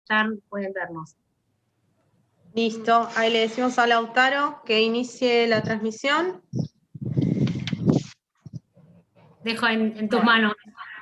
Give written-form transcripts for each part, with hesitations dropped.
Ya pueden vernos. Listo, ahí le decimos a Lautaro que inicie la transmisión. Dejo en tus manos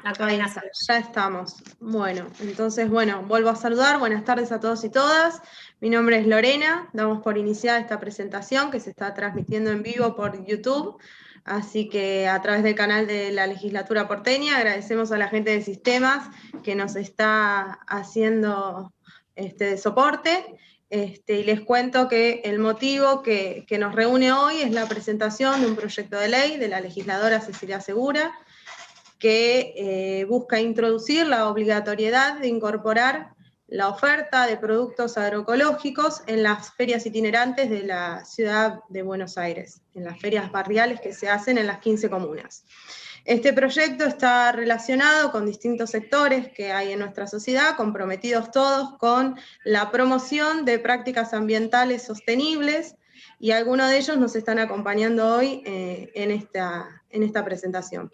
la coordinación. Ya estamos. Bueno, entonces, vuelvo a saludar. Buenas tardes a todos y todas. Mi nombre es Lorena. Damos por iniciada esta presentación que se está transmitiendo en vivo por YouTube. Así que a través del canal de la Legislatura Porteña, agradecemos a la gente de Sistemas que nos está haciendo de soporte. Y les cuento que el motivo que nos reúne hoy es la presentación de un proyecto de ley de la legisladora Cecilia Segura, que busca introducir la obligatoriedad de incorporar la oferta de productos agroecológicos en las ferias itinerantes de la ciudad de Buenos Aires, en las ferias barriales que se hacen en las 15 comunas. Este proyecto está relacionado con distintos sectores que hay en nuestra sociedad, comprometidos todos con la promoción de prácticas ambientales sostenibles, y algunos de ellos nos están acompañando hoy en esta presentación.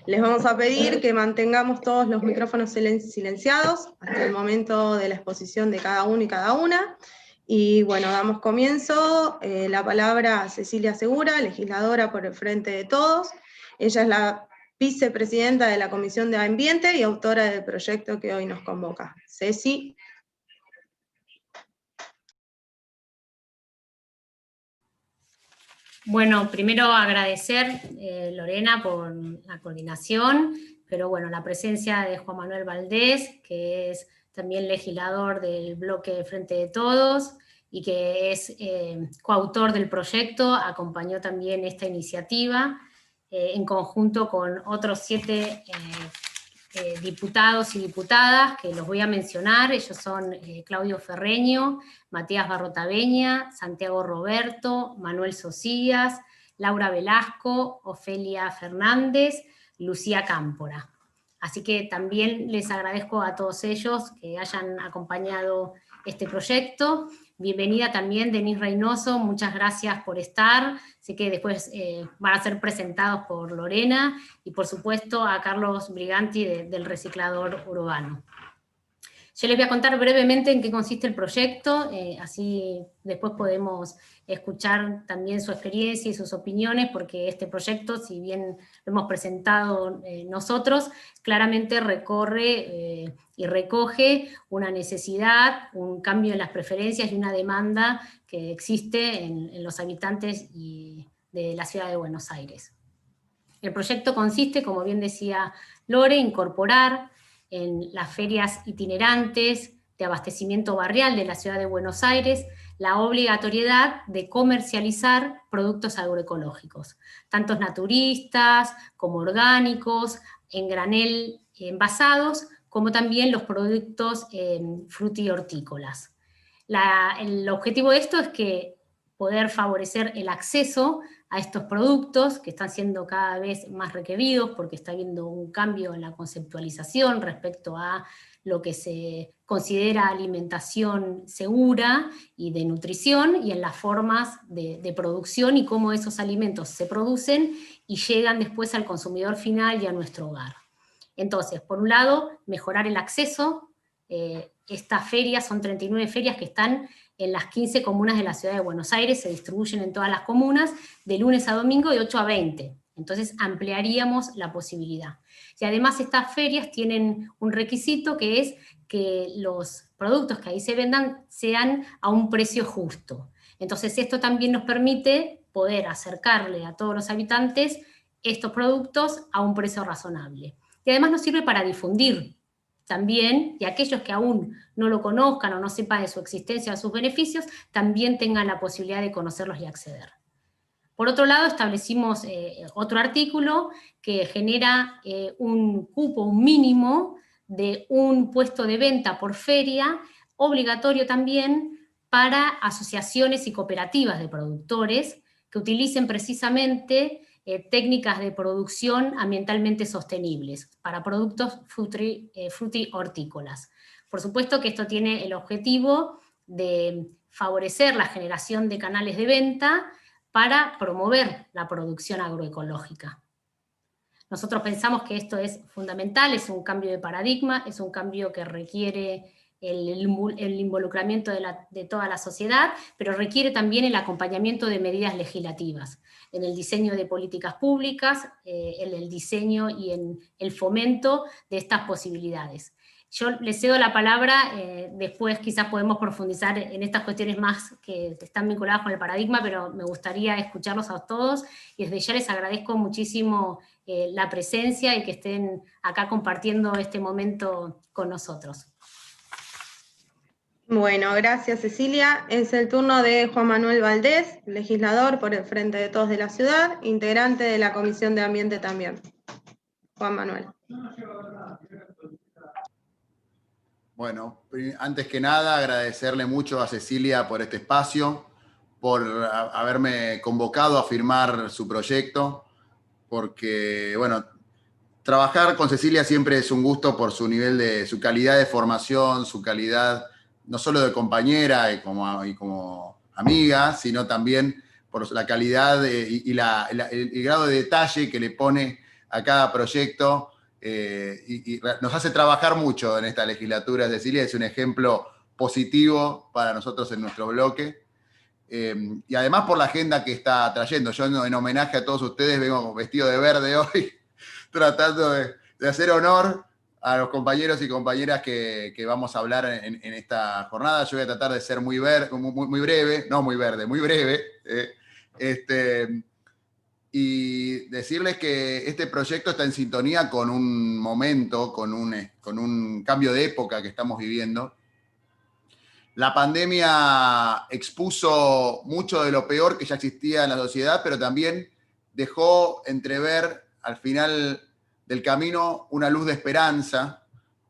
Les vamos a pedir que mantengamos todos los micrófonos silenciados hasta el momento de la exposición de cada uno y cada una. Y bueno, damos comienzo. La palabra a Cecilia Segura, legisladora por el Frente de Todos. Ella es la vicepresidenta de la Comisión de Ambiente y autora del proyecto que hoy nos convoca. Ceci. Bueno, primero agradecer, Lorena, por la coordinación, pero bueno, la presencia de Juan Manuel Valdés, que es también legislador del bloque Frente de Todos y que es coautor del proyecto, acompañó también esta iniciativa en conjunto con otros 7 diputados y diputadas, que los voy a mencionar. Ellos son Claudio Ferreño, Matías Barrotaveña, Santiago Roberto, Manuel Socias, Laura Velasco, Ofelia Fernández, Lucía Cámpora. Así que también les agradezco a todos ellos que hayan acompañado este proyecto. Bienvenida también Denise Reynoso, muchas gracias por estar. Sé que después van a ser presentados por Lorena, y por supuesto a Carlos Briganti del Reciclador Urbano. Yo les voy a contar brevemente en qué consiste el proyecto, así después podemos escuchar también su experiencia y sus opiniones, porque este proyecto, si bien lo hemos presentado nosotros, claramente recorre y recoge una necesidad, un cambio en las preferencias y una demanda que existe en los habitantes de la ciudad de Buenos Aires. El proyecto consiste, como bien decía Lore, incorporar en las ferias itinerantes de abastecimiento barrial de la ciudad de Buenos Aires la obligatoriedad de comercializar productos agroecológicos, tanto naturistas como orgánicos, en granel envasados, como también los productos frutihortícolas. El objetivo de esto es que poder favorecer el acceso a estos productos que están siendo cada vez más requeridos porque está habiendo un cambio en la conceptualización respecto a lo que se considera alimentación segura y de nutrición, y en las formas de producción y cómo esos alimentos se producen y llegan después al consumidor final y a nuestro hogar. Entonces, por un lado, mejorar el acceso. Estas ferias son 39 ferias que están en las 15 comunas de la ciudad de Buenos Aires, se distribuyen en todas las comunas, de lunes a domingo de 8 a 20. Entonces ampliaríamos la posibilidad. Y además estas ferias tienen un requisito, que es que los productos que ahí se vendan sean a un precio justo. Entonces esto también nos permite poder acercarle a todos los habitantes estos productos a un precio razonable. Y además nos sirve para difundir también, y aquellos que aún no lo conozcan o no sepan de su existencia o sus beneficios, también tengan la posibilidad de conocerlos y acceder. Por otro lado, establecimos otro artículo que genera un cupo, un mínimo de un puesto de venta por feria, obligatorio también para asociaciones y cooperativas de productores que utilicen precisamente técnicas de producción ambientalmente sostenibles para productos frutihortícolas. Por supuesto que esto tiene el objetivo de favorecer la generación de canales de venta para promover la producción agroecológica. Nosotros pensamos que esto es fundamental, es un cambio de paradigma, es un cambio que requiere el involucramiento de toda la sociedad, pero requiere también el acompañamiento de medidas legislativas, en el diseño de políticas públicas, en el diseño y en el fomento de estas posibilidades. Yo les cedo la palabra, después quizás podemos profundizar en estas cuestiones más que están vinculadas con el paradigma, pero me gustaría escucharlos a todos, y desde ya les agradezco muchísimo la presencia y que estén acá compartiendo este momento con nosotros. Bueno, gracias Cecilia. Es el turno de Juan Manuel Valdés, legislador por el Frente de Todos de la Ciudad, integrante de la Comisión de Ambiente también. Juan Manuel. Bueno, antes que nada agradecerle mucho a Cecilia por este espacio, por haberme convocado a firmar su proyecto, porque, bueno, trabajar con Cecilia siempre es un gusto por su nivel de, su calidad de formación, su calidad no solo de compañera y como amiga, sino también por la calidad y el grado de detalle que le pone a cada proyecto, y nos hace trabajar mucho en esta legislatura. Cecilia es un ejemplo positivo para nosotros en nuestro bloque, y además por la agenda que está trayendo. Yo en homenaje a todos ustedes vengo vestido de verde hoy, tratando de hacer honor a los compañeros y compañeras que vamos a hablar en esta jornada. Yo voy a tratar de ser muy breve, no muy verde, muy breve, y decirles que este proyecto está en sintonía con un momento, con un cambio de época que estamos viviendo. La pandemia expuso mucho de lo peor que ya existía en la sociedad, pero también dejó entrever al final del camino una luz de esperanza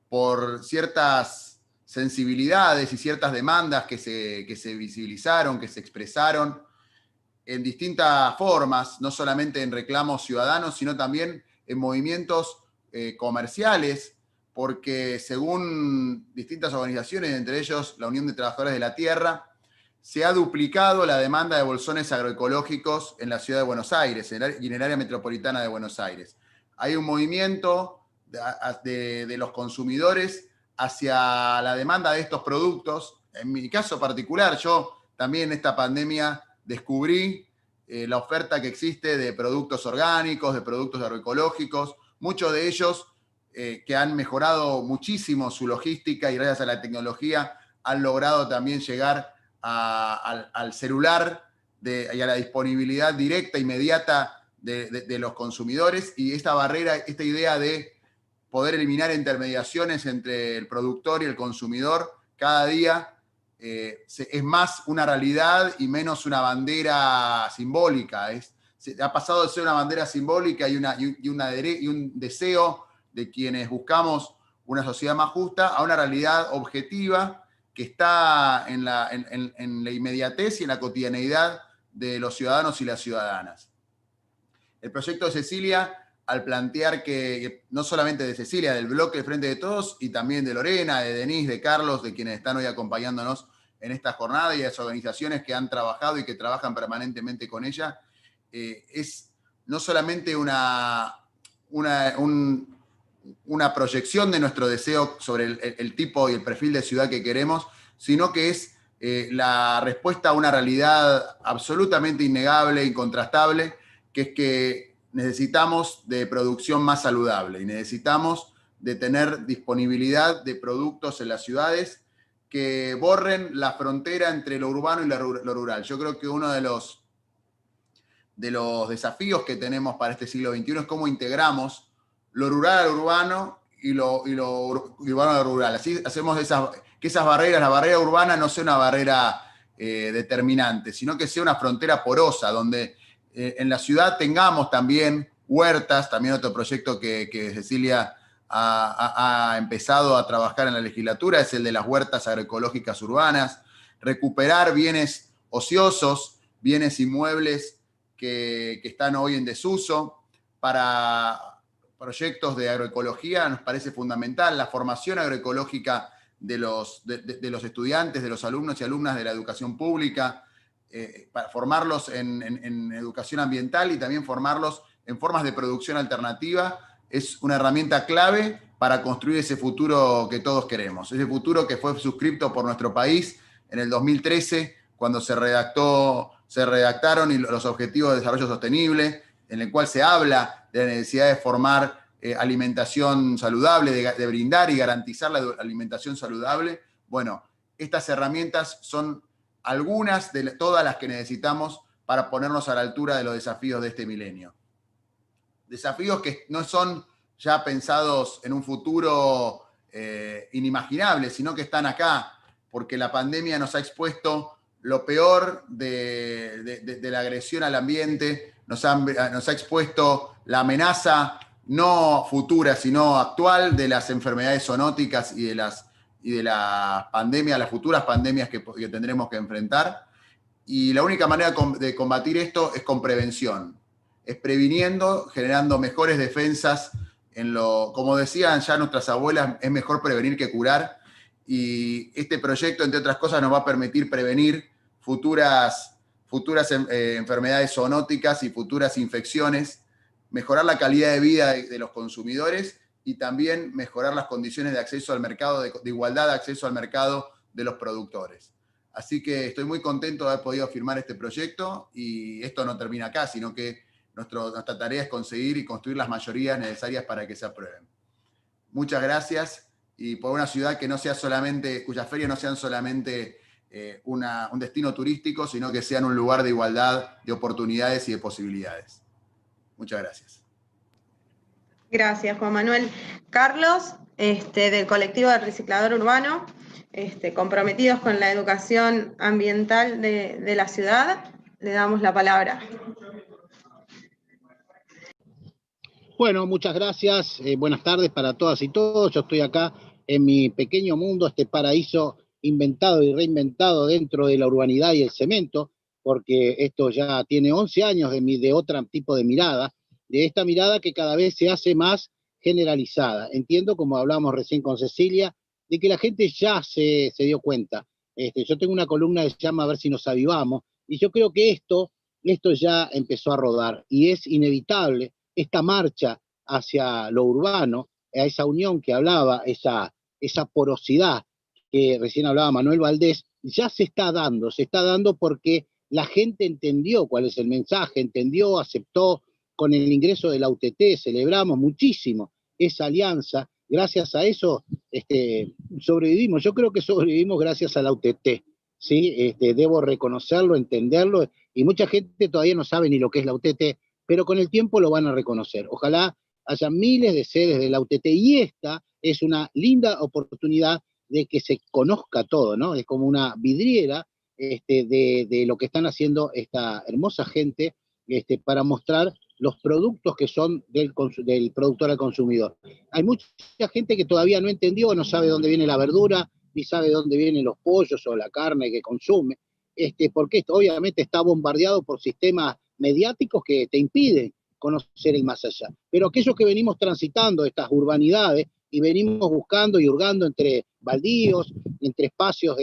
por ciertas sensibilidades y ciertas demandas que se visibilizaron, que se expresaron en distintas formas, no solamente en reclamos ciudadanos, sino también en movimientos comerciales, porque según distintas organizaciones, entre ellos la Unión de Trabajadores de la Tierra, se ha duplicado la demanda de bolsones agroecológicos en la ciudad de Buenos Aires y en el área metropolitana de Buenos Aires. Hay un movimiento de los consumidores hacia la demanda de estos productos. En mi caso particular, yo también en esta pandemia descubrí la oferta que existe de productos orgánicos, de productos agroecológicos, muchos de ellos que han mejorado muchísimo su logística y gracias a la tecnología han logrado también llegar al celular y a la disponibilidad directa, inmediata de los consumidores, y esta barrera, esta idea de poder eliminar intermediaciones entre el productor y el consumidor, cada día es más una realidad y menos una bandera simbólica. Ha pasado de ser una bandera simbólica y un deseo de quienes buscamos una sociedad más justa a una realidad objetiva que está en la inmediatez y en la cotidianeidad de los ciudadanos y las ciudadanas. El proyecto de Cecilia, al plantear que, no solamente de Cecilia, del bloque del Frente de Todos, y también de Lorena, de Denise, de Carlos, de quienes están hoy acompañándonos en esta jornada, y de las organizaciones que han trabajado y que trabajan permanentemente con ella, es no solamente una proyección de nuestro deseo sobre el tipo y el perfil de ciudad que queremos, sino que es la respuesta a una realidad absolutamente innegable, incontrastable, que es que necesitamos de producción más saludable y necesitamos de tener disponibilidad de productos en las ciudades que borren la frontera entre lo urbano y lo rural. Yo creo que uno de los desafíos que tenemos para este siglo XXI es cómo integramos lo rural al urbano y lo urbano al rural. Así hacemos que esas barreras, la barrera urbana no sea una barrera determinante, sino que sea una frontera porosa, donde en la ciudad tengamos también huertas, también otro proyecto que Cecilia ha empezado a trabajar en la legislatura, es el de las huertas agroecológicas urbanas, recuperar bienes ociosos, bienes inmuebles que están hoy en desuso. Para proyectos de agroecología nos parece fundamental la formación agroecológica de los estudiantes, de los alumnos y alumnas de la educación pública, para formarlos en educación ambiental y también formarlos en formas de producción alternativa. Es una herramienta clave para construir ese futuro que todos queremos, ese futuro que fue suscrito por nuestro país en el 2013, cuando se redactaron los Objetivos de Desarrollo Sostenible, en el cual se habla de la necesidad de formar alimentación saludable, de brindar y garantizar la alimentación saludable. Bueno, estas herramientas son algunas de todas las que necesitamos para ponernos a la altura de los desafíos de este milenio. Desafíos que no son ya pensados en un futuro inimaginable, sino que están acá, porque la pandemia nos ha expuesto lo peor de la agresión al ambiente, nos ha expuesto la amenaza no futura, sino actual de las enfermedades zoonóticas y de las pandemias, las futuras pandemias que tendremos que enfrentar. Y la única manera de combatir esto es con prevención, es previniendo, generando mejores defensas. Como decían ya nuestras abuelas, es mejor prevenir que curar, y este proyecto, entre otras cosas, nos va a permitir prevenir futuras enfermedades zoonóticas y futuras infecciones, mejorar la calidad de vida de los consumidores y también mejorar las condiciones de acceso al mercado, de igualdad de acceso al mercado de los productores. Así que estoy muy contento de haber podido firmar este proyecto, y esto no termina acá, sino que nuestra tarea es conseguir y construir las mayorías necesarias para que se aprueben. Muchas gracias, y por una ciudad que no sea solamente, cuyas ferias no sean solamente un destino turístico, sino que sean un lugar de igualdad, de oportunidades y de posibilidades. Muchas gracias. Gracias, Juan Manuel. Carlos, del colectivo del Reciclador Urbano, comprometidos con la educación ambiental de la ciudad, le damos la palabra. Bueno, muchas gracias. Buenas tardes para todas y todos. Yo estoy acá en mi pequeño mundo, este paraíso inventado y reinventado dentro de la urbanidad y el cemento, porque esto ya tiene 11 años de otro tipo de mirada, de esta mirada que cada vez se hace más generalizada. Entiendo, como hablamos recién con Cecilia, de que la gente ya se dio cuenta. Yo tengo una columna que se llama A ver si nos avivamos, y yo creo que esto ya empezó a rodar, y es inevitable esta marcha hacia lo urbano, a esa unión que hablaba, esa porosidad que recién hablaba Manuel Valdés, ya se está dando porque la gente entendió cuál es el mensaje, entendió, aceptó. Con el ingreso de la UTT celebramos muchísimo esa alianza. Gracias a eso sobrevivimos. Yo creo que sobrevivimos gracias a la UTT, ¿sí? Debo reconocerlo, entenderlo, y mucha gente todavía no sabe ni lo que es la UTT, pero con el tiempo lo van a reconocer. Ojalá haya miles de sedes de la UTT, y esta es una linda oportunidad de que se conozca todo, ¿no? Es como una vidriera de lo que están haciendo esta hermosa gente para mostrar los productos que son del productor al consumidor. Hay mucha gente que todavía no entendió, no sabe dónde viene la verdura, ni sabe dónde vienen los pollos o la carne que consume, porque esto obviamente está bombardeado por sistemas mediáticos que te impiden conocer el más allá. Pero aquellos que venimos transitando estas urbanidades y venimos buscando y hurgando entre baldíos, entre espacios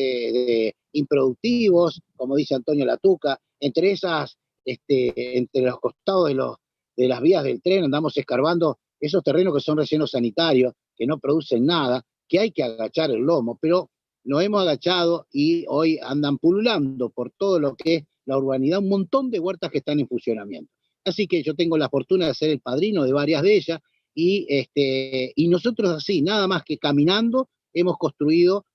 improductivos, como dice Antonio Latuca, entre los costados de las vías del tren, andamos escarbando esos terrenos que son rellenos sanitarios, que no producen nada, que hay que agachar el lomo, pero nos hemos agachado y hoy andan pululando por todo lo que es la urbanidad, un montón de huertas que están en funcionamiento. Así que yo tengo la fortuna de ser el padrino de varias de ellas, y nosotros así, nada más que caminando, hemos construido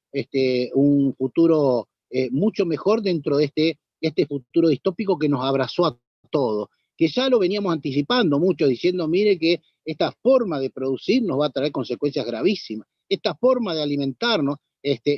un futuro mucho mejor dentro de este futuro distópico que nos abrazó a todos, que ya lo veníamos anticipando mucho, diciendo, mire que esta forma de producir nos va a traer consecuencias gravísimas, esta forma de alimentarnos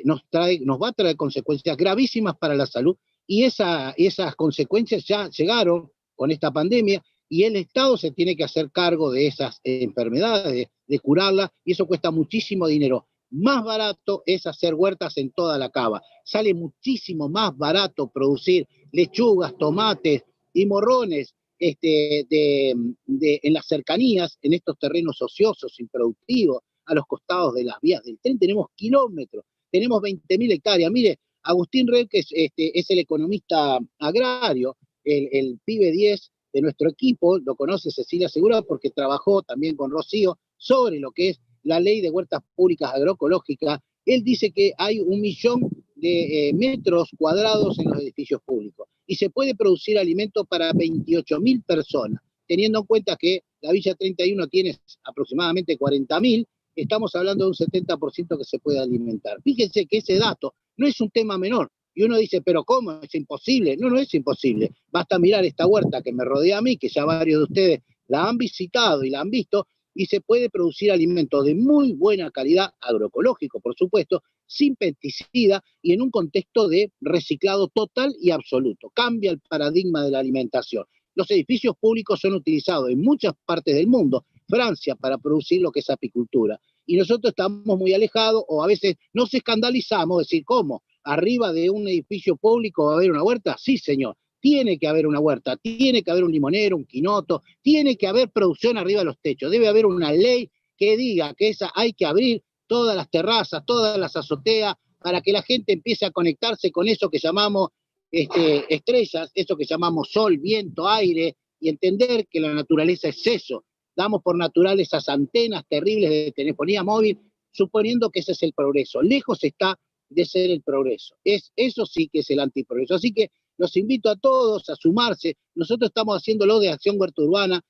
nos va a traer consecuencias gravísimas para la salud, y esas consecuencias ya llegaron con esta pandemia, y el Estado se tiene que hacer cargo de esas enfermedades, de curarlas, y eso cuesta muchísimo dinero. Más barato es hacer huertas en toda la cava. Sale muchísimo más barato producir lechugas, tomates y morrones en las cercanías, en estos terrenos ociosos, improductivos, a los costados de las vías del tren. Tenemos kilómetros, tenemos 20.000 hectáreas. Mire, Agustín Red, que es el economista agrario, el pibe 10 de nuestro equipo, lo conoce Cecilia Segura porque trabajó también con Rocío sobre lo que es la ley de huertas públicas agroecológicas, él dice que hay 1 millón de metros cuadrados en los edificios públicos y se puede producir alimento para 28.000 personas, teniendo en cuenta que la Villa 31 tiene aproximadamente 40.000, estamos hablando de un 70% que se puede alimentar. Fíjense que ese dato no es un tema menor. Y uno dice, ¿pero cómo? ¿Es imposible? No, no es imposible. Basta mirar esta huerta que me rodea a mí, que ya varios de ustedes la han visitado y la han visto, y se puede producir alimentos de muy buena calidad, agroecológico, por supuesto, sin pesticida y en un contexto de reciclado total y absoluto. Cambia el paradigma de la alimentación. Los edificios públicos son utilizados en muchas partes del mundo, Francia, para producir lo que es apicultura. Y nosotros estamos muy alejados, o a veces nos escandalizamos, decir, ¿cómo? ¿Arriba de un edificio público va a haber una huerta? Sí, señor. Tiene que haber una huerta, tiene que haber un limonero, un quinoto, tiene que haber producción arriba de los techos. Debe haber una ley que diga que hay que abrir todas las terrazas, todas las azoteas, para que la gente empiece a conectarse con eso que llamamos estrellas, eso que llamamos sol, viento, aire, y entender que la naturaleza es eso. Damos por natural esas antenas terribles de telefonía móvil, suponiendo que ese es el progreso. Lejos está de ser el progreso. Eso sí que es el antiprogreso. Así que los invito a todos a sumarse. Nosotros estamos haciéndolo de Acción Huerta Urbana,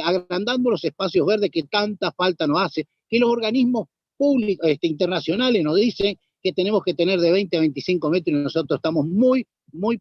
agrandando los espacios verdes que tanta falta nos hace, que los organismos públicos, internacionales nos dicen que tenemos que tener de 20 a 25 metros y nosotros estamos muy,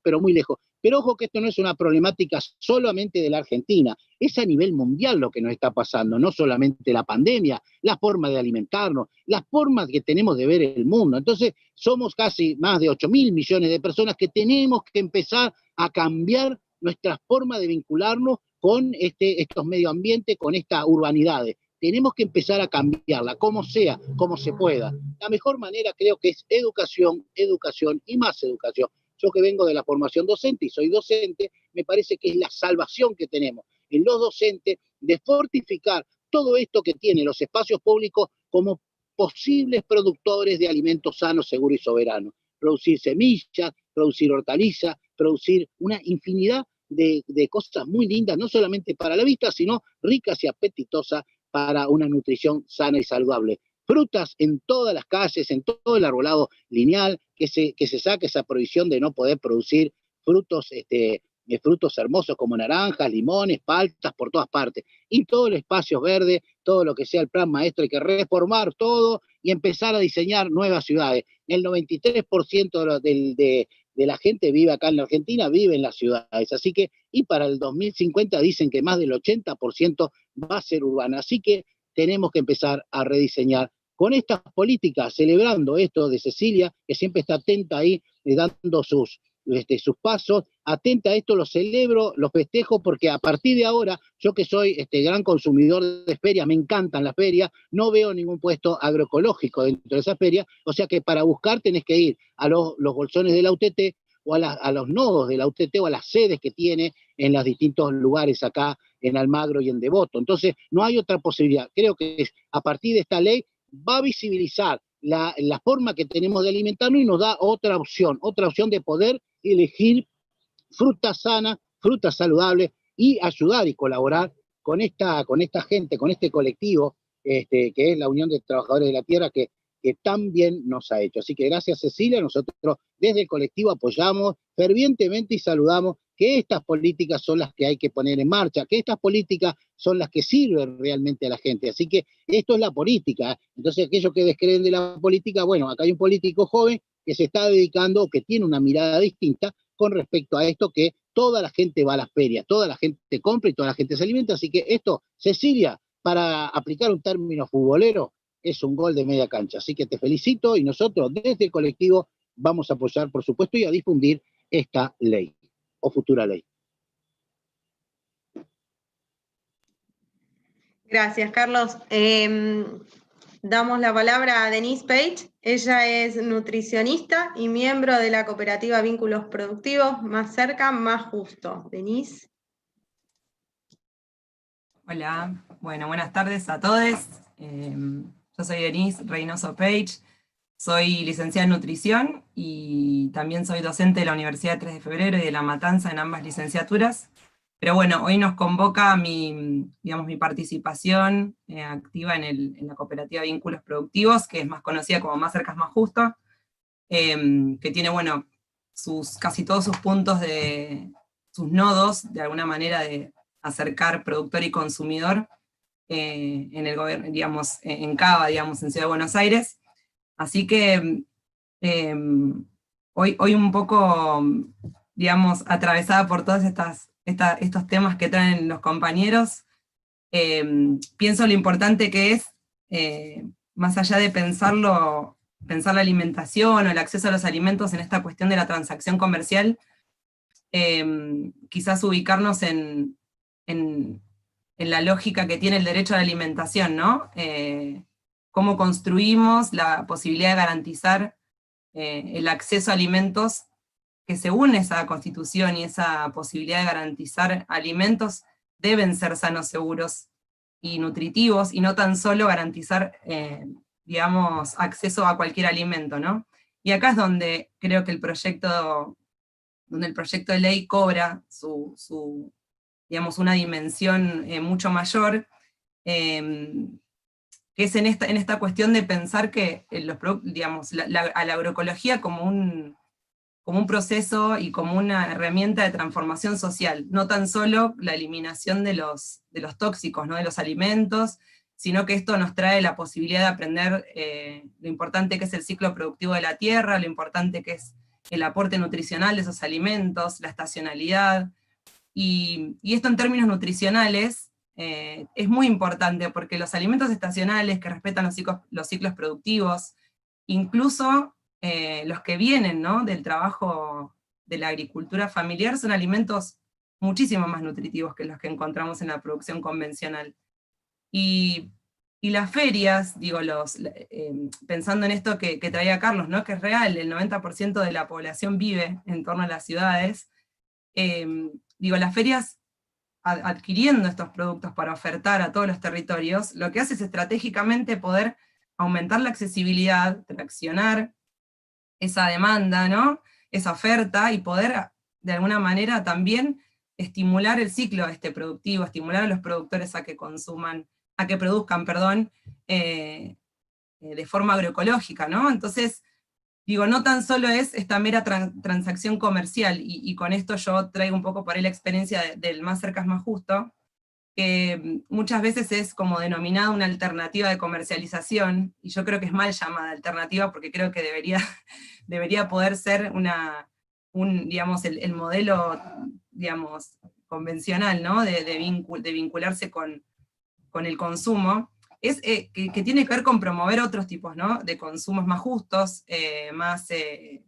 pero muy lejos. Pero ojo que esto no es una problemática solamente de la Argentina, es a nivel mundial lo que nos está pasando, no solamente la pandemia, la forma de alimentarnos, las formas que tenemos de ver el mundo. Entonces, somos casi más de 8.000 millones de personas que tenemos que empezar a cambiar nuestra forma de vincularnos con estos medio ambiente, con estas urbanidades. Tenemos que empezar a cambiarla, como sea, como se pueda. La mejor manera creo que es educación, educación y más educación. Yo que vengo de la formación docente y soy docente, me parece que es la salvación que tenemos en los docentes de fortificar todo esto que tienen los espacios públicos como posibles productores de alimentos sanos, seguros y soberanos. Producir semillas, producir hortalizas, producir una infinidad de cosas muy lindas, no solamente para la vista, sino ricas y apetitosas para una nutrición sana y saludable. Frutas en todas las calles, en todo el arbolado lineal, que se saque esa prohibición de no poder producir frutos, frutos hermosos como naranjas, limones, paltas, por todas partes. Y todo el espacio verde, todo lo que sea el plan maestro, hay que reformar todo y empezar a diseñar nuevas ciudades. El 93% de la gente vive acá en la Argentina, vive en las ciudades. Así que, y para el 2050 dicen que más del 80% va a ser urbana. Así que tenemos que empezar a rediseñar con estas políticas, celebrando esto de Cecilia, que siempre está atenta ahí, dando sus pasos, atenta a esto, lo celebro, lo festejo, porque a partir de ahora, yo que soy gran consumidor de ferias, me encantan las ferias, no veo ningún puesto agroecológico dentro de esas ferias, o sea que para buscar tenés que ir a los bolsones de la UTT, o a los nodos de la UTT, o a las sedes que tiene en los distintos lugares acá, en Almagro y en Devoto. Entonces, no hay otra posibilidad. Creo que a partir de esta ley va a visibilizar la forma que tenemos de alimentarnos y nos da otra opción de poder elegir frutas sanas, frutas saludables y ayudar y colaborar con esta gente, con este colectivo que es la Unión de Trabajadores de la Tierra que tan bien nos ha hecho. Así que gracias, Cecilia, nosotros desde el colectivo apoyamos fervientemente y saludamos que estas políticas son las que hay que poner en marcha, que estas políticas son las que sirven realmente a la gente. Así que esto es la política. Entonces, aquellos que descreen de la política, bueno, acá hay un político joven que se está dedicando, que tiene una mirada distinta con respecto a esto, que toda la gente va a las ferias, toda la gente compra y toda la gente se alimenta. Así que esto, Cecilia, para aplicar un término futbolero, es un gol de media cancha. Así que te felicito y nosotros desde el colectivo vamos a apoyar, por supuesto, y a difundir esta ley o futura ley. Gracias, Carlos. Damos la palabra a Denise Page. Ella es nutricionista y miembro de la cooperativa Vínculos Productivos, Más Cerca, Más Justo. Denise. Hola, bueno, buenas tardes a todos. Yo soy Denise Reynoso Page, soy licenciada en nutrición y también soy docente de la Universidad 3 de Febrero y de La Matanza en ambas licenciaturas. Pero bueno, hoy nos convoca mi participación activa en la cooperativa Vínculos Productivos, que es más conocida como Más Cerca es Más Justo, que tiene, bueno, casi todos sus puntos sus nodos, de alguna manera, de acercar productor y consumidor en el gobierno, digamos, en Cava, digamos, en Ciudad de Buenos Aires. Así que hoy un poco, digamos, atravesada por todos estos temas que traen los compañeros, pienso lo importante que es, más allá de pensar la alimentación o el acceso a los alimentos en esta cuestión de la transacción comercial, quizás ubicarnos en la lógica que tiene el derecho a la alimentación, ¿no? Cómo construimos la posibilidad de garantizar el acceso a alimentos, que según esa Constitución y esa posibilidad de garantizar alimentos, deben ser sanos, seguros y nutritivos, y no tan solo garantizar, digamos, acceso a cualquier alimento, ¿no? Y acá es donde creo que el proyecto de ley cobra digamos, una dimensión mucho mayor, que es en esta cuestión de pensar que digamos, a la agroecología como un proceso y como una herramienta de transformación social, no tan solo la eliminación de los tóxicos, ¿no? De los alimentos, sino que esto nos trae la posibilidad de aprender lo importante que es el ciclo productivo de la tierra, lo importante que es el aporte nutricional de esos alimentos, la estacionalidad, y esto en términos nutricionales es muy importante, porque los alimentos estacionales que respetan los ciclos productivos, incluso los que vienen, ¿no?, del trabajo de la agricultura familiar, son alimentos muchísimo más nutritivos que los que encontramos en la producción convencional. Y las ferias, digo, pensando en esto que traía Carlos, ¿no?, que es real, el 90% de la población vive en torno a las ciudades, digo, las ferias, adquiriendo estos productos para ofertar a todos los territorios, lo que hace es estratégicamente poder aumentar la accesibilidad, traccionar esa demanda, ¿no?, esa oferta, y poder de alguna manera también estimular el ciclo productivo, estimular a los productores a que produzcan, de forma agroecológica, ¿no? Entonces, digo, no tan solo es esta mera transacción comercial, y con esto yo traigo un poco por ahí la experiencia del Más Cerca es Más Justo, que muchas veces es como denominada una alternativa de comercialización, y yo creo que es mal llamada alternativa, porque creo que debería poder ser digamos, el modelo, digamos, convencional, ¿no?, de vincularse con el consumo, que tiene que ver con promover otros tipos, ¿no?, de consumos más justos, más, de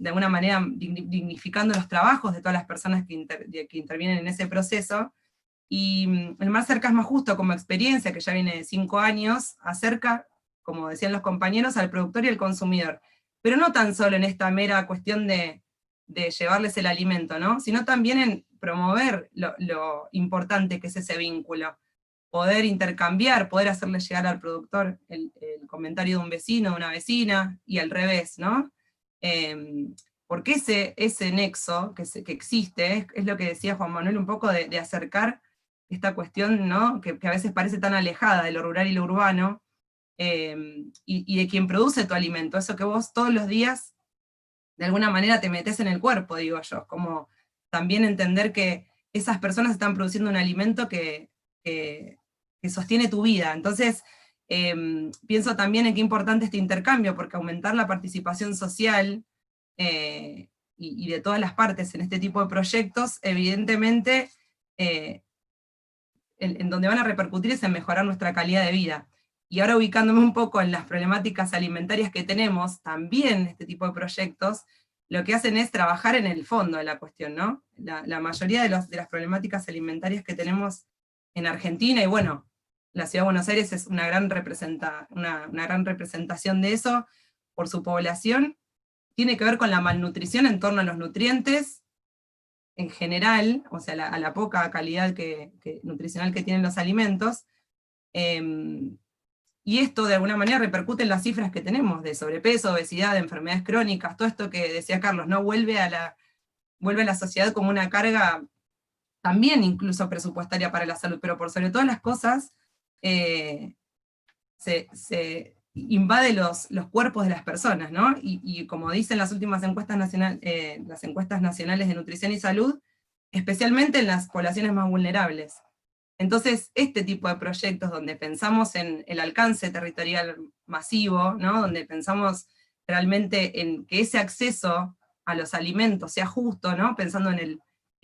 alguna manera, dignificando los trabajos de todas las personas que intervienen en ese proceso. Y el Más Cerca es Más Justo, como experiencia, que ya viene de 5 años, acerca, como decían los compañeros, al productor y al consumidor. Pero no tan solo en esta mera cuestión de llevarles el alimento, ¿no?, sino también en promover lo importante que es ese vínculo. Poder intercambiar, poder hacerle llegar al productor el comentario de un vecino, de una vecina, y al revés, ¿no? Porque ese nexo que existe, es lo que decía Juan Manuel un poco, de acercar esta cuestión, ¿no?, que a veces parece tan alejada de lo rural y lo urbano, y de quien produce tu alimento, eso que vos todos los días, de alguna manera, te metes en el cuerpo, digo yo, como también entender que esas personas están produciendo un alimento que sostiene tu vida. Entonces, pienso también en qué importante este intercambio, porque aumentar la participación social y de todas las partes en este tipo de proyectos, evidentemente, en donde van a repercutir es en mejorar nuestra calidad de vida. Y ahora, ubicándome un poco en las problemáticas alimentarias que tenemos, también este tipo de proyectos lo que hacen es trabajar en el fondo de la cuestión, ¿no? La mayoría de las problemáticas alimentarias que tenemos en Argentina, y bueno, la Ciudad de Buenos Aires es una gran representación de eso, por su población, tiene que ver con la malnutrición en torno a los nutrientes en general, o sea, a la poca calidad nutricional que tienen los alimentos, y esto de alguna manera repercute en las cifras que tenemos de sobrepeso, obesidad, de enfermedades crónicas, todo esto que decía Carlos, ¿no? Vuelve a la sociedad como una carga también incluso presupuestaria para la salud, pero por sobre todas las cosas, se invade los cuerpos de las personas, ¿no? Y como dicen las últimas encuestas las encuestas nacionales de nutrición y salud, especialmente en las poblaciones más vulnerables. Entonces, este tipo de proyectos donde pensamos en el alcance territorial masivo, ¿no? Donde pensamos realmente en que ese acceso a los alimentos sea justo, ¿no? Pensando en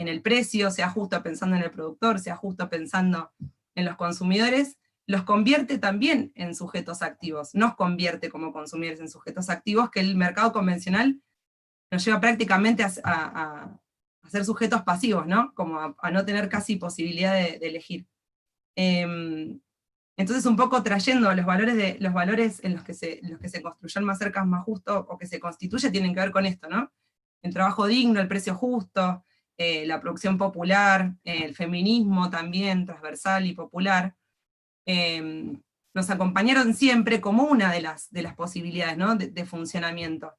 el precio, sea justo pensando en el productor, sea justo pensando en los consumidores, los convierte también en sujetos activos, nos convierte como consumidores en sujetos activos, que el mercado convencional nos lleva prácticamente a ser sujetos pasivos, ¿no? Como a no tener casi posibilidad de elegir. Entonces, un poco trayendo los valores en los que se construyó el Más Cerca, Más Justo, o que se constituye, tienen que ver con esto, ¿no? El trabajo digno, el precio justo, la producción popular, el feminismo también, transversal y popular, nos acompañaron siempre como una de las posibilidades, ¿no? de funcionamiento.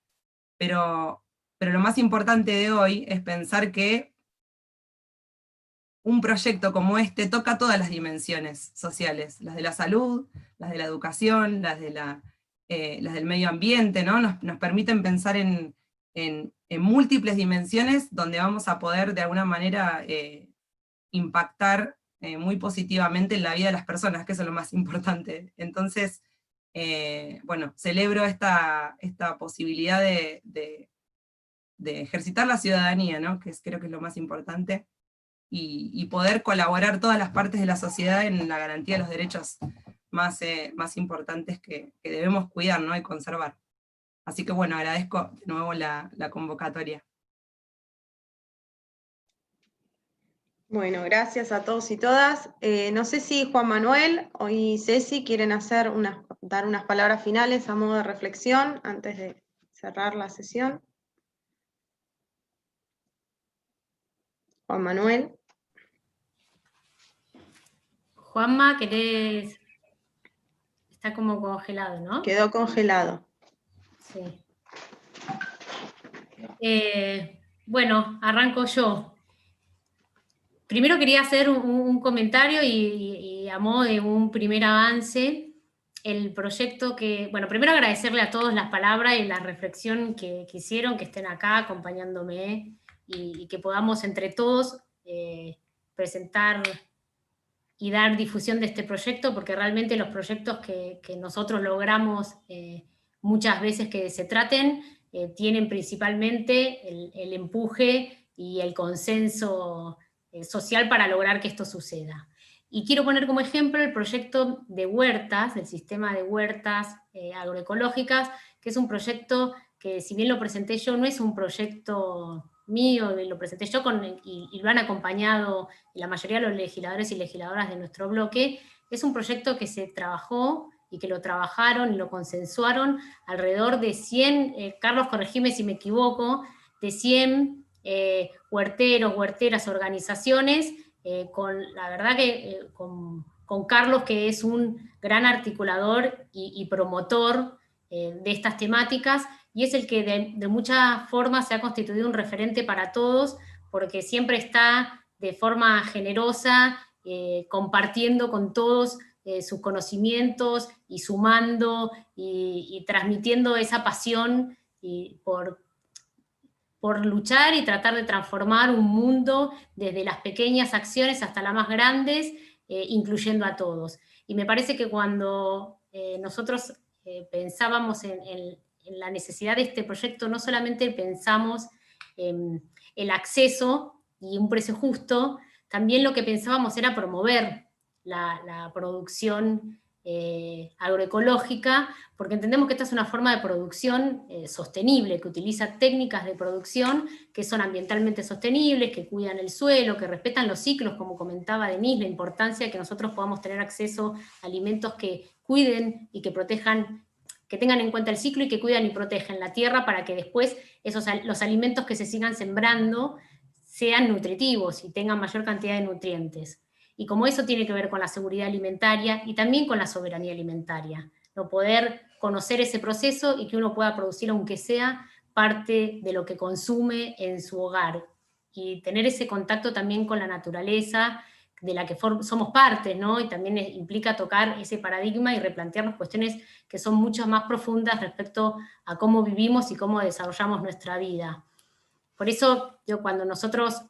Pero lo más importante de hoy es pensar que un proyecto como este toca todas las dimensiones sociales, las de la salud, las de la educación, las del medio ambiente, ¿no? Nos permiten pensar en múltiples dimensiones donde vamos a poder de alguna manera impactar muy positivamente en la vida de las personas, que eso es lo más importante. Entonces, bueno, celebro esta posibilidad de ejercitar la ciudadanía, ¿no? Creo que es lo más importante, y poder colaborar todas las partes de la sociedad en la garantía de los derechos más importantes que debemos cuidar, ¿no? Y conservar. Así que bueno, agradezco de nuevo la convocatoria. Bueno, gracias a todos y todas. No sé si Juan Manuel y Ceci quieren dar unas palabras finales a modo de reflexión antes de cerrar la sesión. Juan Manuel. Juanma, ¿querés? Está como congelado, ¿no? Quedó congelado. Sí. Bueno, arranco yo. Primero quería hacer un comentario y a modo de un primer avance, el proyecto bueno, primero agradecerle a todos las palabras y la reflexión que hicieron, que estén acá acompañándome y que podamos entre todos presentar y dar difusión de este proyecto, porque realmente los proyectos que nosotros logramos muchas veces que se traten, tienen principalmente el empuje y el consenso social para lograr que esto suceda. Y quiero poner como ejemplo el proyecto de huertas, del sistema de huertas agroecológicas, que es un proyecto que, si bien lo presenté yo, no es un proyecto mío, lo presenté yo y lo han acompañado la mayoría de los legisladores y legisladoras de nuestro bloque. Es un proyecto que se trabajó y que lo trabajaron y lo consensuaron alrededor de 100, Carlos, corregime si me equivoco, de 100 huerteros, huerteras, organizaciones, la verdad que con Carlos, que es un gran articulador y promotor de estas temáticas, y es el que de muchas formas se ha constituido un referente para todos, porque siempre está de forma generosa, compartiendo con todos sus conocimientos y sumando y transmitiendo esa pasión por luchar y tratar de transformar un mundo desde las pequeñas acciones hasta las más grandes, incluyendo a todos. Y me parece que cuando nosotros pensábamos en la necesidad de este proyecto, no solamente pensamos en el acceso y un precio justo, también lo que pensábamos era promover la producción agroecológica, porque entendemos que esta es una forma de producción sostenible, que utiliza técnicas de producción que son ambientalmente sostenibles, que cuidan el suelo, que respetan los ciclos, como comentaba Denise, la importancia de que nosotros podamos tener acceso a alimentos que cuiden y que protejan, que tengan en cuenta el ciclo y que cuidan y protegen la tierra para que después los alimentos que se sigan sembrando sean nutritivos y tengan mayor cantidad de nutrientes. Y como eso tiene que ver con la seguridad alimentaria y también con la soberanía alimentaria, no poder conocer ese proceso y que uno pueda producir, aunque sea parte de lo que consume en su hogar. y tener ese contacto también con la naturaleza, de la que somos parte, ¿no? Y también implica tocar ese paradigma y replantearnos cuestiones que son mucho más profundas respecto a cómo vivimos y cómo desarrollamos nuestra vida. Por eso, cuando nosotros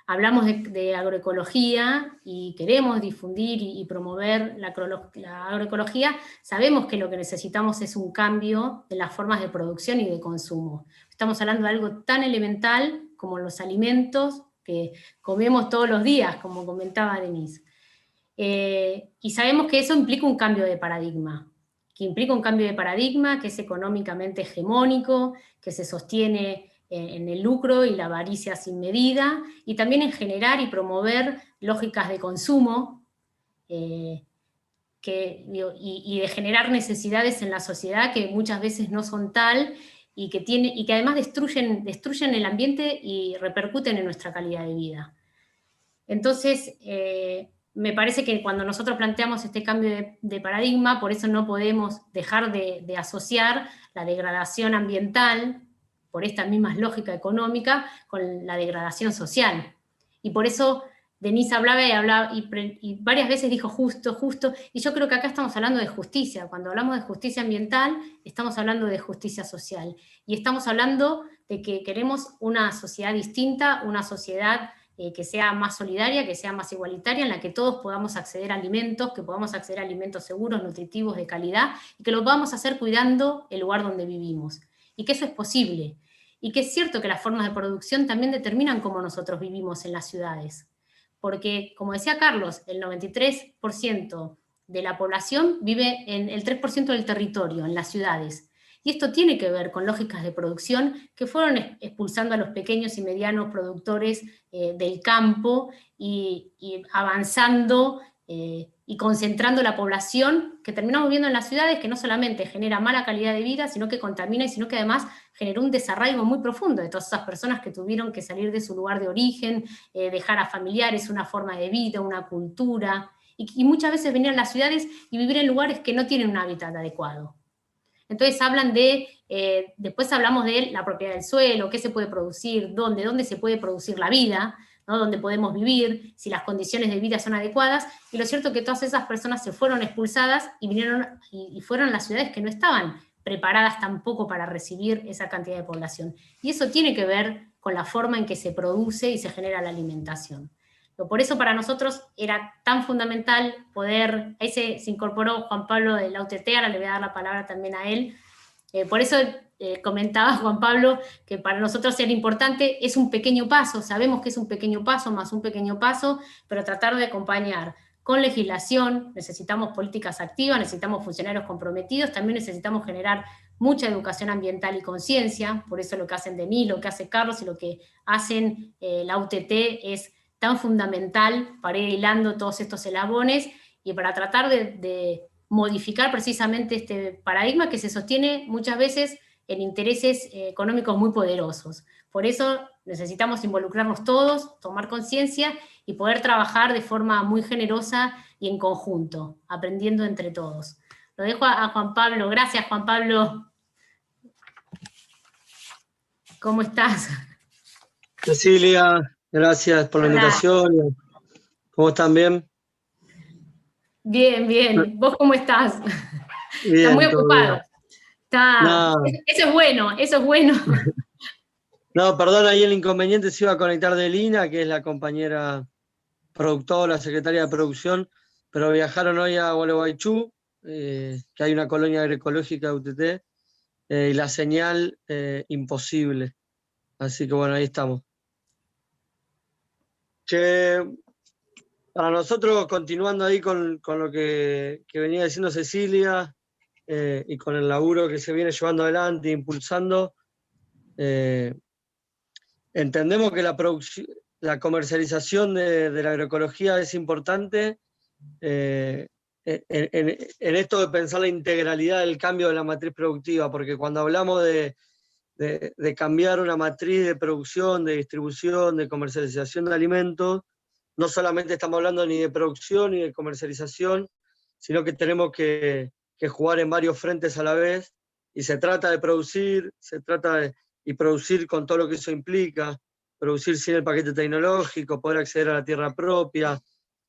hablamos de agroecología y queremos difundir y promover la agroecología, sabemos que lo que necesitamos es un cambio de las formas de producción y de consumo. Estamos hablando de algo tan elemental como los alimentos que comemos todos los días, como comentaba Denise. Y sabemos que eso implica un cambio de paradigma, que es económicamente hegemónico, que se sostiene en el lucro y la avaricia sin medida, y también en generar y promover lógicas de consumo, y de generar necesidades en la sociedad que muchas veces no son tal, y que además destruyen el ambiente y repercuten en nuestra calidad de vida. Entonces, me parece que cuando nosotros planteamos este cambio de paradigma, por eso no podemos dejar de asociar la degradación ambiental, por esta misma lógica económica, con la degradación social. Y por eso Denise hablaba y varias veces dijo justo, y yo creo que acá estamos hablando de justicia. Cuando hablamos de justicia ambiental, estamos hablando de justicia social. Y estamos hablando de que queremos una sociedad distinta, una sociedad que sea más solidaria, que sea más igualitaria, en la que todos podamos acceder a alimentos, que podamos acceder a alimentos seguros, nutritivos, de calidad, y que lo podamos hacer cuidando el lugar donde vivimos. Y que eso es posible. Y que es cierto que las formas de producción también determinan cómo nosotros vivimos en las ciudades. Porque, como decía Carlos, el 93% de la población vive en el 3% del territorio, en las ciudades. Y esto tiene que ver con lógicas de producción que fueron expulsando a los pequeños y medianos productores del campo y avanzando y concentrando la población que terminamos viviendo en las ciudades, que no solamente genera mala calidad de vida, sino que contamina, y sino que además generó un desarraigo muy profundo de todas esas personas que tuvieron que salir de su lugar de origen, dejar a familiares, una forma de vida, una cultura, y muchas veces venir a las ciudades y vivir en lugares que no tienen un hábitat adecuado. Entonces hablan después hablamos de la propiedad del suelo, qué se puede producir, dónde se puede producir la vida, ¿no? Dónde podemos vivir, si las condiciones de vida son adecuadas, y lo cierto es que todas esas personas se fueron expulsadas y fueron a las ciudades que no estaban preparadas tampoco para recibir esa cantidad de población. Y eso tiene que ver con la forma en que se produce y se genera la alimentación. Por eso para nosotros era tan fundamental poder, ahí se incorporó Juan Pablo de la UTT, ahora le voy a dar la palabra también a él. Por eso comentaba Juan Pablo que para nosotros era importante, es un pequeño paso, sabemos que es un pequeño paso más un pequeño paso, pero tratar de acompañar con legislación, necesitamos políticas activas, necesitamos funcionarios comprometidos, también necesitamos generar mucha educación ambiental y conciencia, por eso lo que hacen Denise, lo que hace Carlos y lo que hacen la UTT es tan fundamental para ir hilando todos estos eslabones y para tratar de modificar precisamente este paradigma que se sostiene muchas veces en intereses económicos muy poderosos. Por eso necesitamos involucrarnos todos, tomar conciencia y poder trabajar de forma muy generosa y en conjunto, aprendiendo entre todos. Lo dejo a Juan Pablo. Gracias, Juan Pablo. ¿Cómo estás? Cecilia, gracias por la invitación. ¿Cómo están? ¿Bien? Bien, bien. ¿Vos cómo estás? Bien, está muy ocupado. No. Eso es bueno, eso es bueno. No, perdón, ahí el inconveniente se iba a conectar de Lina, que es la compañera productora, secretaria de producción, pero viajaron hoy a Gualeguaychú, que hay una colonia agroecológica de UTT, y la señal imposible. Así que bueno, ahí estamos. Che, para nosotros, continuando ahí con lo que venía diciendo Cecilia, y con el laburo que se viene llevando adelante, impulsando, entendemos que la comercialización de la agroecología es importante en esto de pensar la integralidad del cambio de la matriz productiva, porque cuando hablamos de cambiar una matriz de producción, de distribución, de comercialización de alimentos, no solamente estamos hablando ni de producción ni de comercialización, sino que tenemos que jugar en varios frentes a la vez, y se trata de producir, y producir con todo lo que eso implica, producir sin el paquete tecnológico, poder acceder a la tierra propia,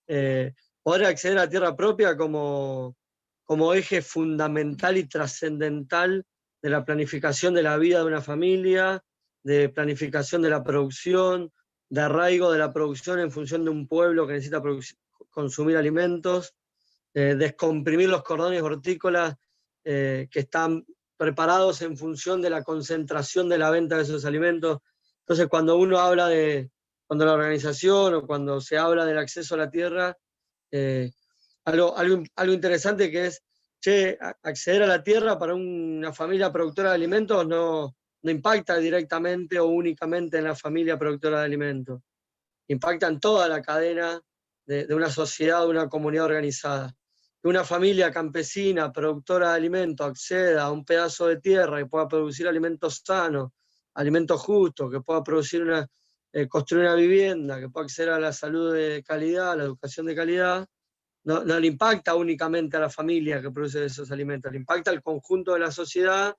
poder acceder a la tierra propia como eje fundamental y trascendental de la planificación de la vida de una familia, de planificación de la producción, de arraigo de la producción en función de un pueblo que necesita consumir alimentos, descomprimir los cordones hortícolas que están preparados en función de la concentración de la venta de esos alimentos. Entonces, cuando uno habla cuando la organización o cuando se habla del acceso a la tierra, algo interesante que es, acceder a la tierra para una familia productora de alimentos no impacta directamente o únicamente en la familia productora de alimentos, impacta en toda la cadena de una sociedad, de una comunidad organizada. Que una familia campesina, productora de alimentos, acceda a un pedazo de tierra y pueda producir alimentos sanos, alimentos justos, que pueda construir una vivienda, que pueda acceder a la salud de calidad, a la educación de calidad, no le impacta únicamente a la familia que produce esos alimentos, le impacta al conjunto de la sociedad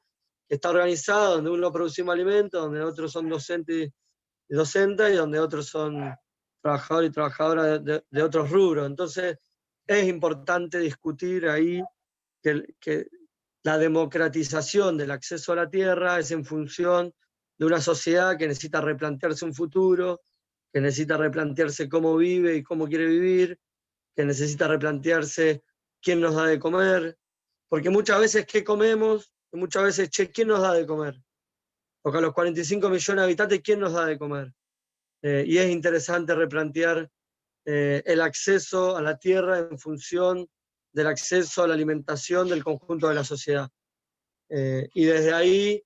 que está organizada, donde uno producimos alimentos, donde otros son docentes y donde otros son trabajadores y trabajadoras de otros rubros. Entonces, es importante discutir ahí que la democratización del acceso a la tierra es en función de una sociedad que necesita replantearse un futuro, que necesita replantearse cómo vive y cómo quiere vivir, que necesita replantearse quién nos da de comer, porque muchas veces qué comemos, y muchas veces, ¿quién nos da de comer? Porque a los 45 millones de habitantes, ¿quién nos da de comer? Y es interesante replantear el acceso a la tierra en función del acceso a la alimentación del conjunto de la sociedad. Y desde ahí,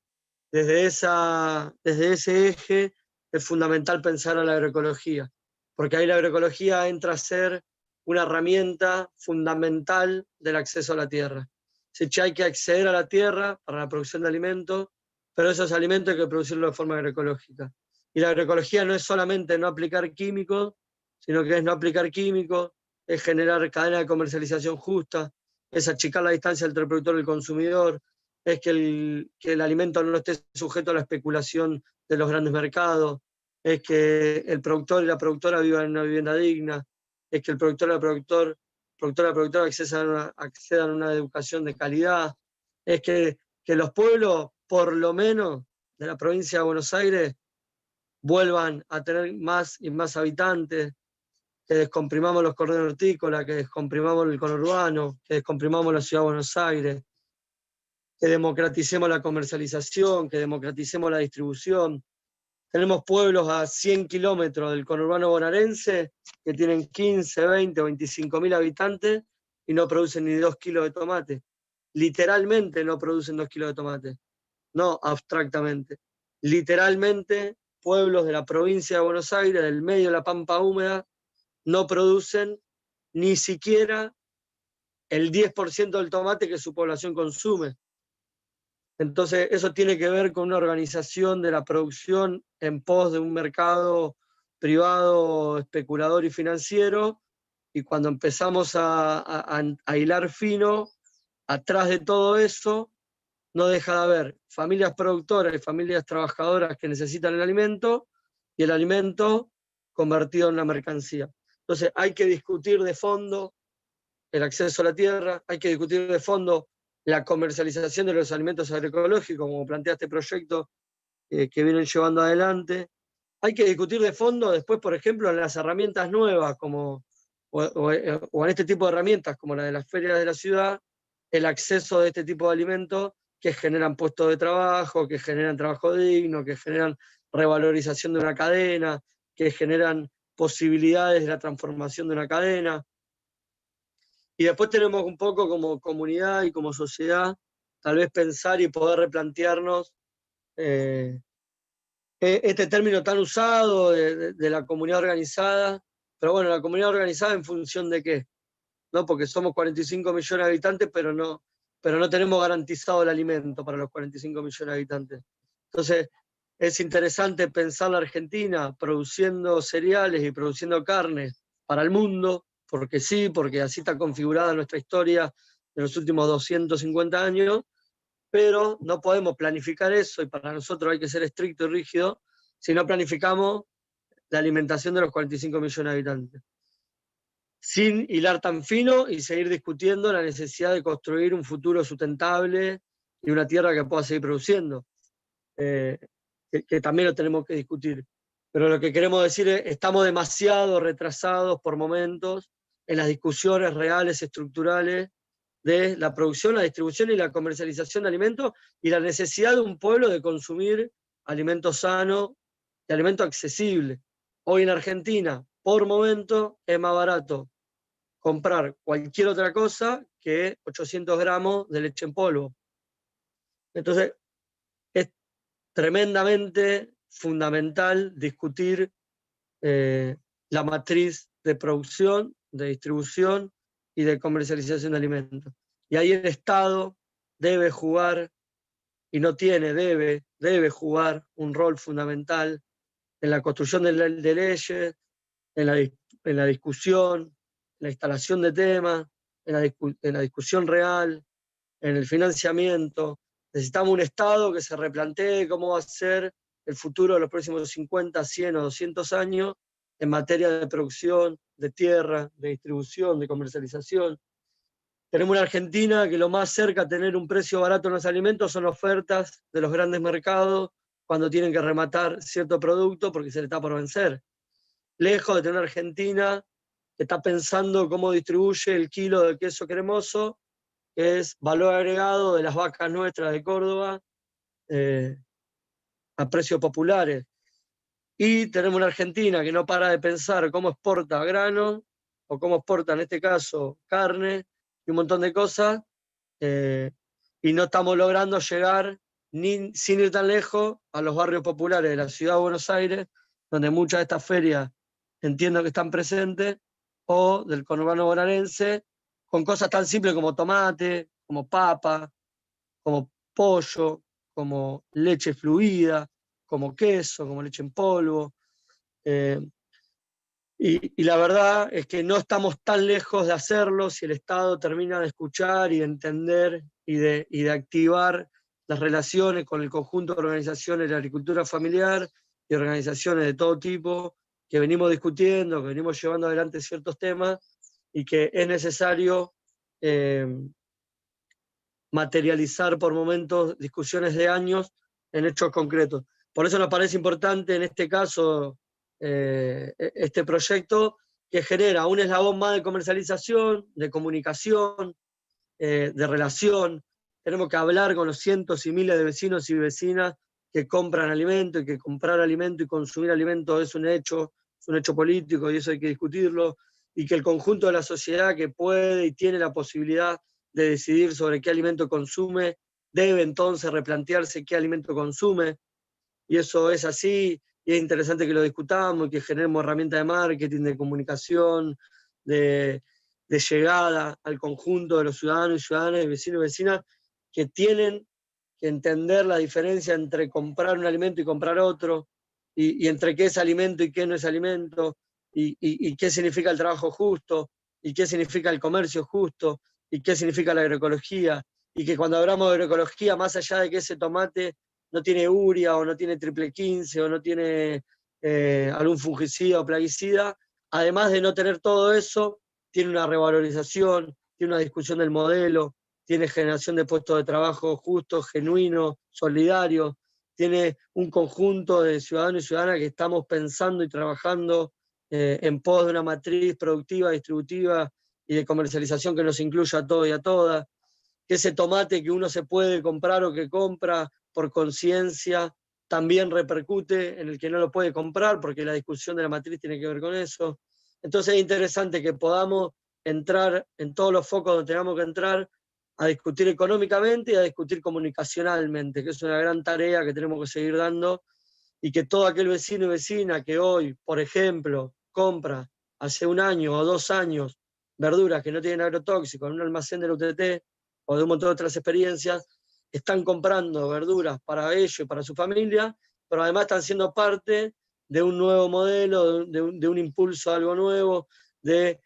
desde ese eje, es fundamental pensar a la agroecología, porque ahí la agroecología entra a ser una herramienta fundamental del acceso a la tierra. Hay que acceder a la tierra para la producción de alimentos, pero esos alimentos hay que producirlos de forma agroecológica. Y la agroecología no es solamente no aplicar químicos, sino que es no aplicar químicos, es generar cadena de comercialización justa, es achicar la distancia entre el productor y el consumidor, es que el alimento no esté sujeto a la especulación de los grandes mercados, es que el productor y la productora vivan en una vivienda digna, es que el productor y la productora accedan a una educación de calidad, es que los pueblos, por lo menos de la provincia de Buenos Aires, vuelvan a tener más y más habitantes, que descomprimamos los cordones hortícolas, que descomprimamos el conurbano, que descomprimamos la ciudad de Buenos Aires, que democraticemos la comercialización, que democraticemos la distribución. Tenemos pueblos a 100 kilómetros del conurbano bonaerense que tienen 15, 20 o 25 mil habitantes y no producen ni 2 kilos de tomate. Literalmente no producen 2 kilos de tomate. No abstractamente. Literalmente, pueblos de la provincia de Buenos Aires, del medio de la pampa húmeda, no producen ni siquiera el 10% del tomate que su población consume. Entonces, eso tiene que ver con una organización de la producción en pos de un mercado privado, especulador y financiero, y cuando empezamos a hilar fino, atrás de todo eso, no deja de haber familias productoras y familias trabajadoras que necesitan el alimento, y el alimento convertido en una mercancía. Entonces, hay que discutir de fondo el acceso a la tierra, hay que discutir de fondo la comercialización de los alimentos agroecológicos, como plantea este proyecto que vienen llevando adelante. Hay que discutir de fondo después, por ejemplo, en las herramientas nuevas, o en este tipo de herramientas, como la de las ferias de la ciudad, el acceso de este tipo de alimentos que generan puestos de trabajo, que generan trabajo digno, que generan revalorización de una cadena, que generan posibilidades de la transformación de una cadena. Y después tenemos un poco como comunidad y como sociedad, tal vez pensar y poder replantearnos este término tan usado de la comunidad organizada, pero bueno, la comunidad organizada en función de qué, ¿no? Porque somos 45 millones de habitantes, pero no tenemos garantizado el alimento para los 45 millones de habitantes. Entonces, es interesante pensar la Argentina produciendo cereales y produciendo carne para el mundo, porque sí, porque así está configurada nuestra historia de los últimos 250 años, pero no podemos planificar eso, y para nosotros hay que ser estricto y rígido, si no planificamos la alimentación de los 45 millones de habitantes. Sin hilar tan fino y seguir discutiendo la necesidad de construir un futuro sustentable y una tierra que pueda seguir produciendo, que también lo tenemos que discutir. Pero lo que queremos decir es, estamos demasiado retrasados por momentos en las discusiones reales, estructurales, de la producción, la distribución y la comercialización de alimentos, y la necesidad de un pueblo de consumir alimentos sanos y alimentos accesibles. Hoy en Argentina, por momento, es más barato comprar cualquier otra cosa que 800 gramos de leche en polvo. Entonces, es tremendamente fundamental discutir la matriz de producción, de distribución y de comercialización de alimentos. Y ahí el Estado debe jugar, y no tiene, debe jugar un rol fundamental en la construcción de leyes, en la discusión, en la instalación de temas, en la discusión real, en el financiamiento. Necesitamos un Estado que se replantee cómo va a ser el futuro de los próximos 50, 100 o 200 años en materia de producción, de tierra, de distribución, de comercialización. Tenemos una Argentina que lo más cerca a tener un precio barato en los alimentos son ofertas de los grandes mercados cuando tienen que rematar cierto producto porque se le está por vencer. Lejos de tener una Argentina que está pensando cómo distribuye el kilo de queso cremoso, que es valor agregado de las vacas nuestras de Córdoba, a precios populares. Y tenemos una Argentina que no para de pensar cómo exporta grano, o cómo exporta, en este caso, carne, y un montón de cosas, y no estamos logrando llegar, sin ir tan lejos, a los barrios populares de la ciudad de Buenos Aires, donde muchas de estas ferias entiendo que están presentes, o del conurbano bonaerense, con cosas tan simples como tomate, como papa, como pollo, como leche fluida, como queso, como leche en polvo. Y la verdad es que no estamos tan lejos de hacerlo si el Estado termina de escuchar y de entender y de activar las relaciones con el conjunto de organizaciones de la agricultura familiar y organizaciones de todo tipo que venimos discutiendo, que venimos llevando adelante ciertos temas y que es necesario materializar por momentos discusiones de años en hechos concretos. Por eso nos parece importante en este caso este proyecto que genera un eslabón más de comercialización, de comunicación, de relación. Tenemos que hablar con los cientos y miles de vecinos y vecinas que compran alimento, y que comprar alimento y consumir alimento es un hecho político y eso hay que discutirlo, y que el conjunto de la sociedad que puede y tiene la posibilidad de decidir sobre qué alimento consume, debe entonces replantearse qué alimento consume, y eso es así, y es interesante que lo discutamos y que generemos herramientas de marketing, de comunicación, de llegada al conjunto de los ciudadanos y ciudadanas, vecinos y vecinas, que tienen que entender la diferencia entre comprar un alimento y comprar otro, y entre qué es alimento y qué no es alimento, y qué significa el trabajo justo, y qué significa el comercio justo, y qué significa la agroecología, y que cuando hablamos de agroecología, más allá de que ese tomate no tiene urea, o no tiene triple 15, o no tiene algún fungicida o plaguicida, además de no tener todo eso, tiene una revalorización, tiene una discusión del modelo, tiene generación de puestos de trabajo justos, genuinos, solidarios, tiene un conjunto de ciudadanos y ciudadanas que estamos pensando y trabajando en pos de una matriz productiva, distributiva y de comercialización que nos incluya a todos y a todas, que ese tomate que uno se puede comprar o que compra por conciencia también repercute en el que no lo puede comprar, porque la discusión de la matriz tiene que ver con eso. Entonces es interesante que podamos entrar en todos los focos donde tengamos que entrar, a discutir económicamente y a discutir comunicacionalmente, que es una gran tarea que tenemos que seguir dando, y que todo aquel vecino y vecina que hoy, por ejemplo, compra hace 1 año o 2 años verduras que no tienen agrotóxicos en un almacén de la UTT o de un montón de otras experiencias, están comprando verduras para ellos y para su familia, pero además están siendo parte de un nuevo modelo, de un impulso a algo nuevo, de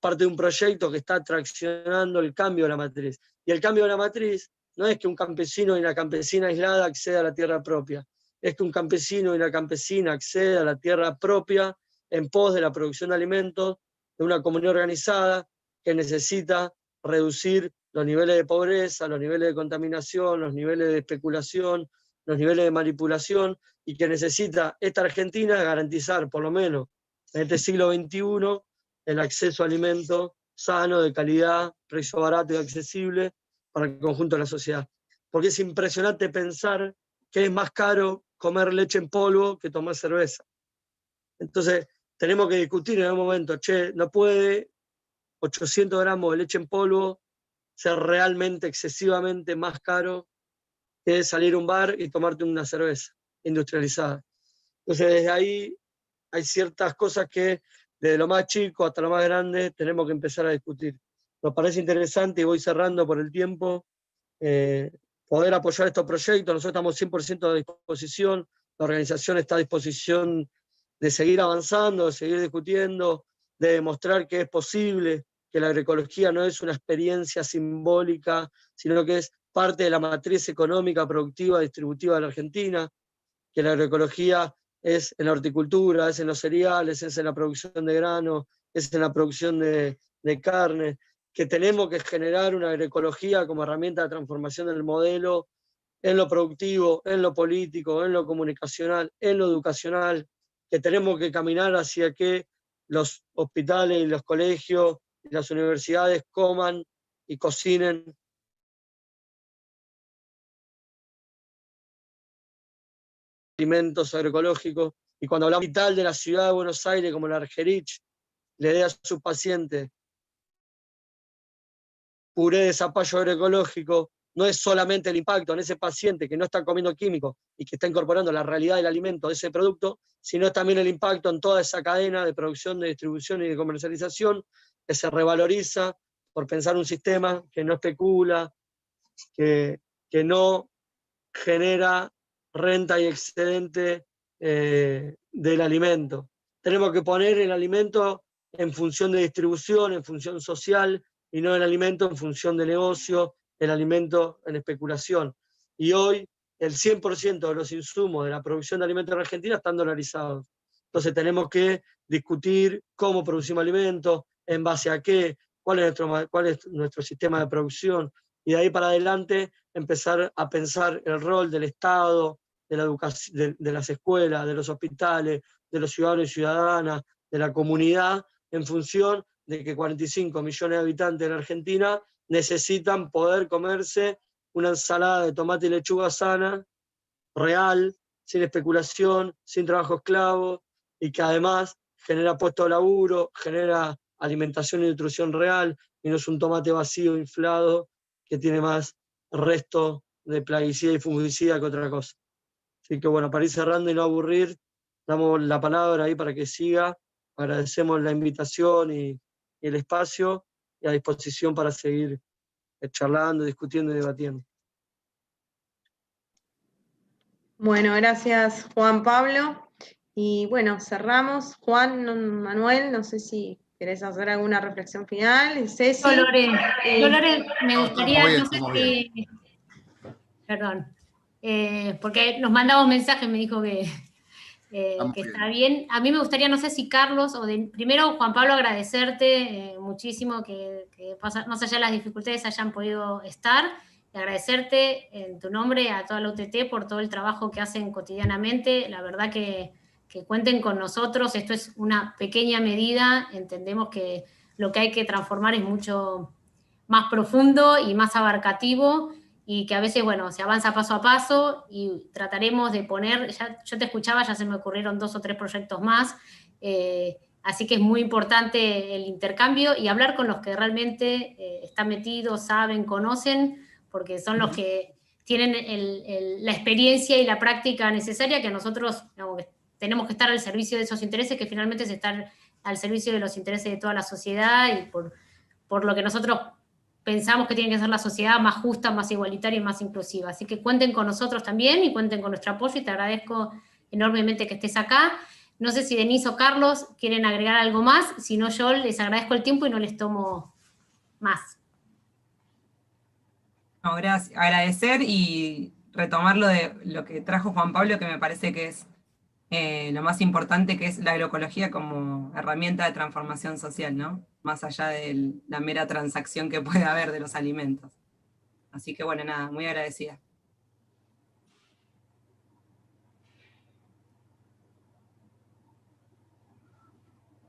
parte de un proyecto que está traccionando el cambio de la matriz. Y el cambio de la matriz no es que un campesino y una campesina aislada acceda a la tierra propia, es que un campesino y una campesina acceda a la tierra propia en pos de la producción de alimentos de una comunidad organizada que necesita reducir los niveles de pobreza, los niveles de contaminación, los niveles de especulación, los niveles de manipulación, y que necesita esta Argentina garantizar, por lo menos en este siglo XXI, el acceso a alimentos sano, de calidad, precio barato y accesible para el conjunto de la sociedad. Porque es impresionante pensar que es más caro comer leche en polvo que tomar cerveza. Entonces, tenemos que discutir en algún momento, no puede 800 gramos de leche en polvo ser realmente excesivamente más caro que salir a un bar y tomarte una cerveza industrializada. Entonces, desde ahí hay ciertas cosas que, desde lo más chico hasta lo más grande, tenemos que empezar a discutir. Nos parece interesante, y voy cerrando por el tiempo, poder apoyar estos proyectos. Nosotros estamos 100% a disposición, la organización está a disposición de seguir avanzando, de seguir discutiendo, de demostrar que es posible, que la agroecología no es una experiencia simbólica, sino que es parte de la matriz económica, productiva, distributiva de la Argentina, que la agroecología es en la horticultura, es en los cereales, es en la producción de grano, es en la producción de carne, que tenemos que generar una agroecología como herramienta de transformación del modelo en lo productivo, en lo político, en lo comunicacional, en lo educacional, que tenemos que caminar hacia que los hospitales y los colegios y las universidades coman y cocinen alimentos agroecológicos. Y cuando hablamos del hospital de la ciudad de Buenos Aires, como la Argerich, le dé a sus pacientes puré de zapallo agroecológico, no es solamente el impacto en ese paciente que no está comiendo químicos y que está incorporando la realidad del alimento de ese producto, sino también el impacto en toda esa cadena de producción, de distribución y de comercialización, que se revaloriza por pensar un sistema que no especula, que no genera renta y excedente del alimento. Tenemos que poner el alimento en función de distribución, en función social, y no el alimento en función de negocio, el alimento en especulación. Y hoy el 100% de los insumos de la producción de alimentos en Argentina están dolarizados. Entonces tenemos que discutir cómo producimos alimentos, en base a qué, cuál es nuestro sistema de producción, y de ahí para adelante empezar a pensar el rol del Estado, de la educación, de las escuelas, de los hospitales, de los ciudadanos y ciudadanas, de la comunidad, en función de que 45 millones de habitantes en Argentina necesitan poder comerse una ensalada de tomate y lechuga sana, real, sin especulación, sin trabajo esclavo, y que además genera puestos de laburo, genera alimentación y nutrición real, y no es un tomate vacío, inflado, que tiene más resto de plaguicida y fungicida que otra cosa. Así que bueno, para ir cerrando y no aburrir, damos la palabra ahí para que siga. Agradecemos la invitación y el espacio, y a disposición para seguir charlando, discutiendo y debatiendo. Bueno, gracias Juan Pablo. Y bueno, cerramos. Juan, Manuel, no sé si querés hacer alguna reflexión final. Ceci. Loren, me gustaría, bien, no sé si... Perdón, porque nos mandaba un mensaje, me dijo que está bien. A mí me gustaría, no sé si Carlos, primero Juan Pablo, agradecerte muchísimo que más allá de las dificultades hayan podido estar, y agradecerte en tu nombre a toda la UTT por todo el trabajo que hacen cotidianamente. La verdad que cuenten con nosotros, esto es una pequeña medida, entendemos que lo que hay que transformar es mucho más profundo y más abarcativo, y que a veces, bueno, se avanza paso a paso, y trataremos de poner, yo te escuchaba, ya se me ocurrieron 2 o 3 proyectos más, así que es muy importante el intercambio y hablar con los que realmente están metidos, saben, conocen, porque son los que tienen la experiencia y la práctica necesaria, que nosotros tenemos que estar al servicio de esos intereses, que finalmente es estar al servicio de los intereses de toda la sociedad, y por lo que nosotros pensamos que tiene que ser la sociedad más justa, más igualitaria y más inclusiva. Así que cuenten con nosotros también, y cuenten con nuestro apoyo, y te agradezco enormemente que estés acá. No sé si Denise o Carlos quieren agregar algo más, si no yo les agradezco el tiempo y no les tomo más. No, gracias. Agradecer y retomar lo que trajo Juan Pablo, que me parece que es lo más importante, que es la agroecología como herramienta de transformación social, ¿no? Más allá de la mera transacción que puede haber de los alimentos. Así que bueno, nada, muy agradecida.